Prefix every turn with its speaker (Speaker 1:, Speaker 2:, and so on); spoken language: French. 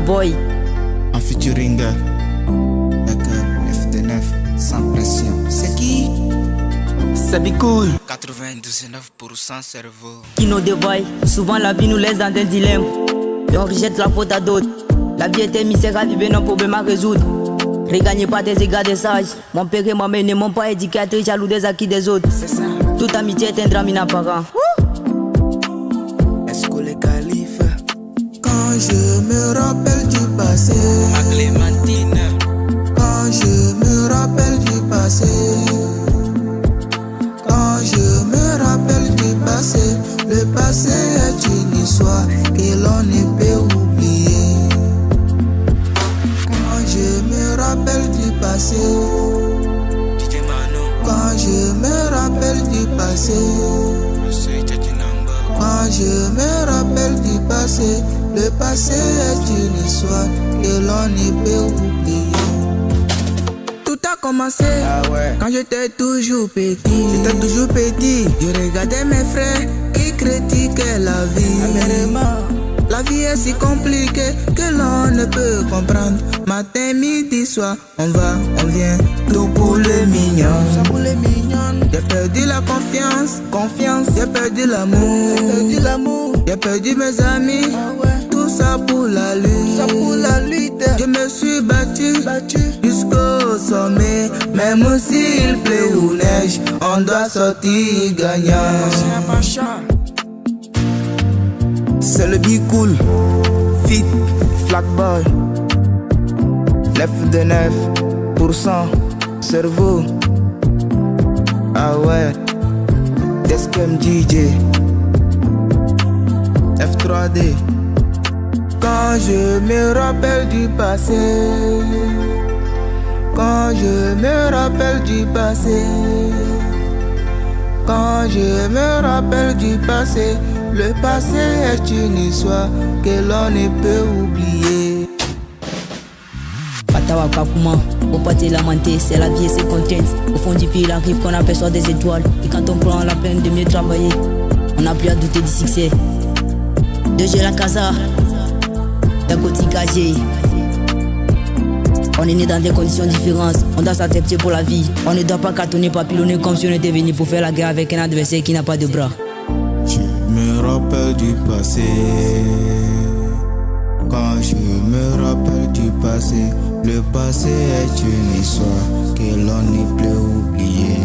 Speaker 1: Boy.
Speaker 2: En featuring F9 sans pression. C'est qui?
Speaker 3: Sabi Cool.
Speaker 2: 99% cerveau.
Speaker 1: Qui nous dévoile. Souvent la vie nous laisse dans des dilemmes. Et on rejette la faute à d'autres. La vie était misérable, il y a un problème à résoudre. Regagnez pas tes égards des sages. Mon père et ma mère ne m'ont pas éduqué à être jaloux des acquis des autres.
Speaker 2: C'est ça.
Speaker 1: Toute amitié est un drame inapparent.
Speaker 2: Est-ce que les califs? Quand je me rappelle du passé, ma Clémentine. Quand je me rappelle du passé, quand je me rappelle du passé, le passé est une histoire que l'on ne peut oublier. Quand je me rappelle du passé, quand je me rappelle du passé, quand je me rappelle du passé, le passé est une histoire que l'on ne peut oublier. Tout a commencé quand j'étais toujours petit. J'étais toujours petit. Je regardais mes frères qui critiquaient la vie. La vie est si compliquée que l'on ne peut comprendre. Matin, midi, soir, on va, on vient. Tout pour les mignons. J'ai perdu la confiance. J'ai perdu l'amour. J'ai perdu mes amis. Tout ça pour la lutte. Je me suis battu jusqu'au sommet. Même s'il pleut ou neige, on doit sortir gagnant. C'est le Be Cool, Fit, Flatboy. 9% cerveau. Ah ouais, Deskem DJ, F3D. Quand je me rappelle du passé, quand je me rappelle du passé, quand je me rappelle du passé, le passé est une histoire que l'on ne peut oublier.
Speaker 1: Patawa Kakuma, au pâté lamenté, c'est la vie et ses contraintes. Au fond du pays, il arrive qu'on aperçoit des étoiles. Et quand on prend la peine de mieux travailler, on n'a plus à douter du succès. De G la casa, d'un côté cagé. On est né dans des conditions différentes, on doit s'adapter pour la vie. On ne doit pas cartonner, papillonner comme si on était venu pour faire la guerre avec un adversaire qui n'a pas de bras.
Speaker 2: Je me rappelle du passé. Quand je me rappelle du passé, le passé est une histoire que l'on ne peut oublier.